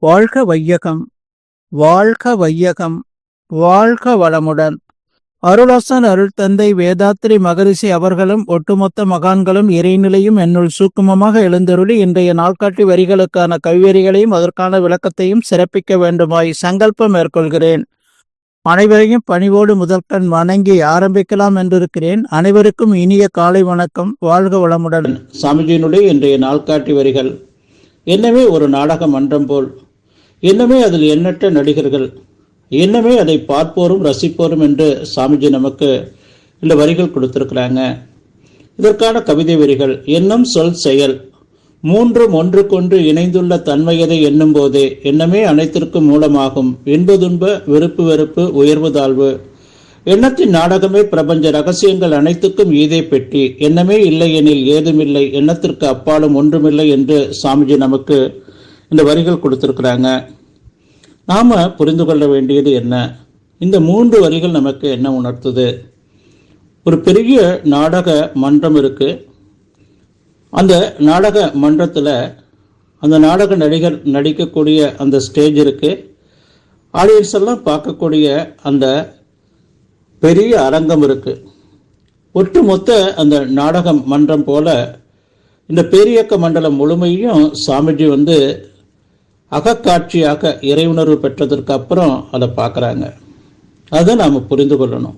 வாழ்க வையகம், வாழ்க வையகம், வாழ்க வளமுடன். அருளாசன் அருள் தந்தை வேதாத்ரி மகரிஷி அவர்களும் ஒட்டுமொத்த மகான்களும் இறைநிலையும் என்னுள் சூக்குமமாக எழுந்தருளி இன்றைய நாள்காட்டி வரிகளுக்கான கவிவரிகளையும் அதற்கான விளக்கத்தையும் சிறப்பிக்க வேண்டுமாய் சங்கல்பம் மேற்கொள்கிறேன். அனைவரையும் பணிவோடு முதற்கண் வணங்கி ஆரம்பிக்கலாம் என்றிருக்கிறேன். அனைவருக்கும் இனிய காலை வணக்கம். வாழ்க வளமுடன். சாமிஜியினுடைய இன்றைய நாள்காட்டி வரிகள். என்னவே ஒரு நாடக மன்றம் போல், என்னமே அதில் எண்ணற்ற நடிகர்கள், என்னமே அதை பார்ப்போரும் ரசிப்போரும் என்று சாமிஜி நமக்கு இந்த வரிகள் கொடுத்திருக்கிறாங்க. இதற்கான கவிதை வரிகள். எண்ணம் சொல் செயல் மூன்றும் ஒன்றுக்கொன்று இணைந்துள்ள தன்மையதை எண்ணும் போதே எண்ணமே அனைத்திற்கும் மூலமாகும். இன்பதுன்ப வெறுப்பு வெறுப்பு உயர்வு தாழ்வு எண்ணத்தின் நாடகமே பிரபஞ்ச ரகசியங்கள் அனைத்துக்கும் ஈதே பெட்டி. எண்ணமே இல்லை எனில் ஏதுமில்லை, எண்ணத்திற்கு அப்பாலும் ஒன்றுமில்லை என்று சாமிஜி நமக்கு இந்த வரிகள் கொடுத்திருக்கிறாங்க. நாம புரிந்து கொள்ள வேண்டியது என்ன? இந்த 3 வரிகள் நமக்கு என்ன உணர்த்துது? ஒரு பெரிய நாடக மன்றம் இருக்கு. அந்த நாடக மன்றத்தில் அந்த நாடக நடிகர் நடிக்கக்கூடிய அந்த ஸ்டேஜ் இருக்கு. ஆடியன்ஸ் எல்லாம் பார்க்கக்கூடிய அந்த பெரிய அரங்கம் இருக்கு. ஒட்டுமொத்த அந்த நாடக மன்றம் போல இந்த பேரியக்க மண்டலம் முழுமையும் சாமிஜி அகக்காட்சியாக இறையுணர்வு பெற்றதற்கு அப்புறம் அதை பார்க்குறாங்க. அதை நாம் புரிந்து கொள்ளணும்.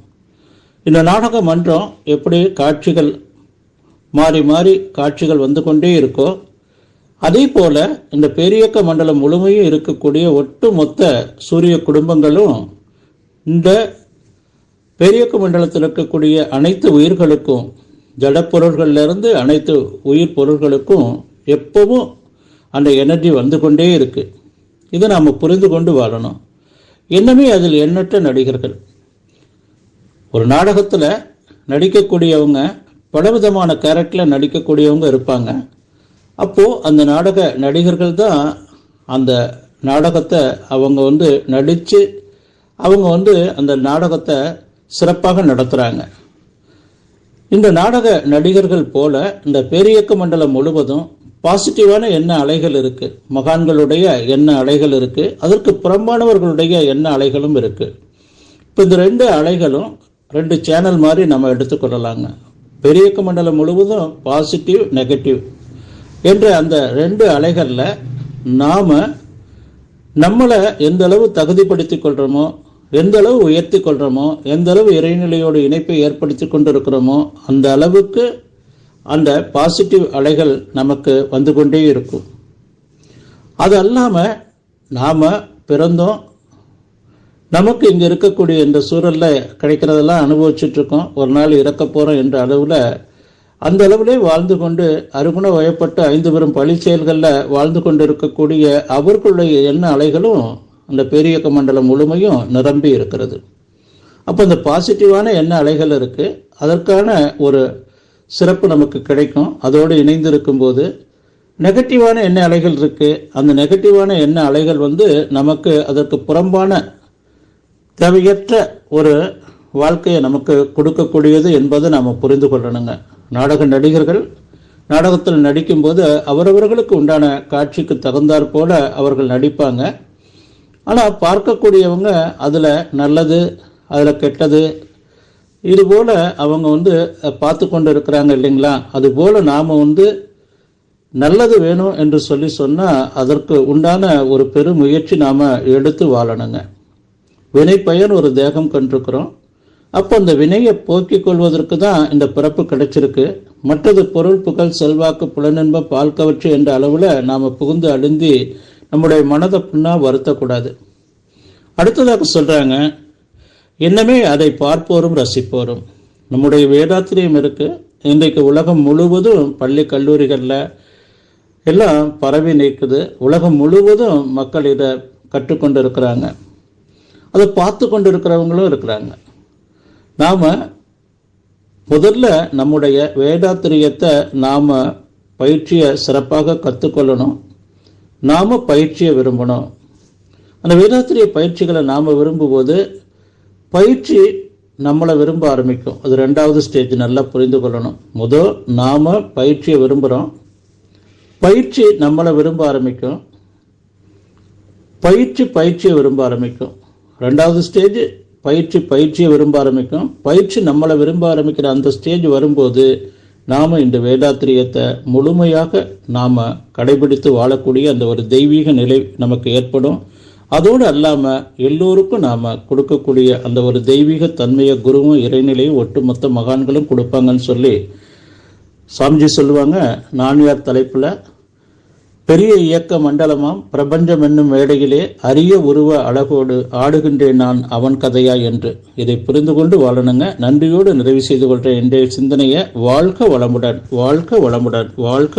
இந்த நாடக மன்றம் எப்படி காட்சிகள் மாறி மாறி காட்சிகள் வந்து கொண்டே இருக்கோ, அதே போல இந்த பேரியக்க மண்டலம் முழுமையும் இருக்கக்கூடிய ஒட்டுமொத்த சூரிய குடும்பங்களும் இந்த பேரியக்க மண்டலத்தில் இருக்கக்கூடிய அனைத்து உயிர்களுக்கும், ஜடப்பொருள்களிலிருந்து அனைத்து உயிர் பொருள்களுக்கும் எப்பவும் அந்த எனர்ஜி வந்து கொண்டே இருக்கு. இதை நாம் புரிந்து கொண்டு வாழணும். என்னமே அதில் எண்ணற்ற நடிகர்கள். ஒரு நாடகத்தில் நடிக்கக்கூடியவங்க பலவிதமான கேரக்டரில் நடிக்கக்கூடியவங்க இருப்பாங்க. அப்போது அந்த நாடக நடிகர்கள் தான் அந்த நாடகத்தை அவங்க நடித்து அவங்க அந்த நாடகத்தை சிறப்பாக நடத்துகிறாங்க. இந்த நாடக நடிகர்கள் போல இந்த பேரியக்க மண்டலம் முழுவதும் பாசிட்டிவான எண்ண அலைகள் இருக்கு, மகான்களுடைய எண்ண அலைகள் இருக்கு, அதற்கு புறம்பானவர்களுடைய எண்ண அலைகளும் இருக்கு. இப்போ இந்த 2 அலைகளும் 2 சேனல் மாதிரி நம்ம எடுத்துக்கொள்ளலாங்க. பெரியக்க மண்டலம் முழுவதும் பாசிட்டிவ் நெகட்டிவ் என்ற அந்த 2 அலைகளில் நாம் நம்மளை எந்த அளவு தகுதிப்படுத்தி கொள்கிறோமோ, எந்த அளவு உயர்த்தி கொள்கிறோமோ, எந்த அளவு இறைநிலையோடு இணைப்பை ஏற்படுத்தி கொண்டு இருக்கிறோமோ அந்த அளவுக்கு அந்த பாசிட்டிவ் அலைகள் நமக்கு வந்து கொண்டே இருக்கும். அது அல்லாமல் நாம் பிறந்தோம், நமக்கு இங்கே இருக்கக்கூடிய இந்த சூழலில் கிடைக்கிறதெல்லாம் அனுபவிச்சுட்ருக்கோம், ஒரு நாள் இறக்க போகிறோம் என்ற அளவில் அந்த அளவிலே வாழ்ந்து கொண்டு அருகுண வயப்பட்ட 5 பெரும் பழி செயல்களில் வாழ்ந்து கொண்டு இருக்கக்கூடிய அவர்களுடைய எண்ண அலைகளும் அந்த பேரியக்க மண்டலம் முழுமையும் நிரம்பி இருக்கிறது. அப்போ இந்த பாசிட்டிவான எண்ண அலைகள் இருக்குது, அதற்கான ஒரு சிறப்பு நமக்கு கிடைக்கும். அதோடு இணைந்து இருக்கும்போது நெகட்டிவான எண்ண அலைகள் இருக்குது. அந்த நெகட்டிவான எண்ண அலைகள் நமக்கு அதற்கு புறம்பான தேவையற்ற ஒரு வாழ்க்கையை நமக்கு கொடுக்கக்கூடியது என்பதை நாம் புரிந்து கொள்ளணுங்க. நாடக நடிகர்கள் நாடகத்தில் நடிக்கும்போது அவரவர்களுக்கு உண்டான காட்சிக்கு தகுந்தாற் போல அவர்கள் நடிப்பாங்க. ஆனால் பார்க்கக்கூடியவங்க அதில் நல்லது, அதில் கெட்டது, இதுபோல் அவங்க பார்த்து கொண்டு இருக்கிறாங்க இல்லைங்களா? அதுபோல் நாம் நல்லது வேணும் என்று சொன்னால் அதற்கு உண்டான ஒரு பெரும் முயற்சி நாம் எடுத்து வாழணுங்க. வினை பயன் ஒரு தேகம் கண்டிருக்கிறோம். அப்போ அந்த வினையை போக்கிக் கொள்வதற்கு தான் இந்த பிறப்பு கிடைச்சிருக்கு. மற்றது பொருள் புகழ் செல்வாக்கு புலனின்ப பால் கவர்ச்சி என்ற அளவில் நாம் புகுந்து அழுந்தி நம்முடைய மனதை புண்ணாக வருத்தக்கூடாது. அடுத்ததாக சொல்கிறாங்க, என்னமே அதை பார்ப்போரும் ரசிப்போரும். நம்முடைய வேதாத்திரியம் இருக்குது. இன்றைக்கு உலகம் முழுவதும் பள்ளி கல்லூரிகளில் எல்லாம் பரவி நிற்குது. உலகம் முழுவதும் மக்கள் இதை கற்றுக்கொண்டு இருக்கிறாங்க, அதை பார்த்து கொண்டு இருக்கிறவங்களும் இருக்கிறாங்க. நாம் முதல்ல நம்முடைய வேதாத்திரியத்தை நாம் பயிற்சியை சிறப்பாக கற்றுக்கொள்ளணும். நாம் பயிற்சியை விரும்பணும். அந்த வேதாத்திரிய பயிற்சிகளை நாம் விரும்பும்போது பயிற்சி நம்மளை விரும்ப ஆரம்பிக்கும். அது 2வது ஸ்டேஜ். நல்லா புரிந்து கொள்ளணும். முதல் நாம் பயிற்சியை விரும்புகிறோம், பயிற்சி நம்மளை விரும்ப ஆரம்பிக்கும். பயிற்சியை விரும்ப ஆரம்பிக்கும். ரெண்டாவது ஸ்டேஜ் பயிற்சியை விரும்ப ஆரம்பிக்கும். பயிற்சி நம்மளை விரும்ப ஆரம்பிக்கிற அந்த ஸ்டேஜ் வரும்போது நாம் இந்த வேதாத்திரியத்தை முழுமையாக நாம் கடைபிடித்து வாழக்கூடிய அந்த ஒரு தெய்வீக நிலை நமக்கு ஏற்படும். அதோடு அல்லாமல் எல்லோருக்கும் நாம் கொடுக்கக்கூடிய அந்த ஒரு தெய்வீக தன்மையை குருவும் இறைநிலையும் ஒட்டுமொத்த மகான்களும் கொடுப்பாங்கன்னு சொல்லி சாமிஜி சொல்லுவாங்க. நான்யார் தலைப்பில் பெரிய இயக்க மண்டலமாம் பிரபஞ்சம் என்னும் மேடையிலே அரிய உருவ அழகோடு ஆடுகின்றேன் நான் அவன் கதையா என்று. இதை புரிந்து கொண்டு வாழணுங்க. நன்றியோடு நிறைவு செய்து கொள்கிற இன்றைய சிந்தனையை வாழ்க வளமுடன், வாழ்க வளமுடன், வாழ்க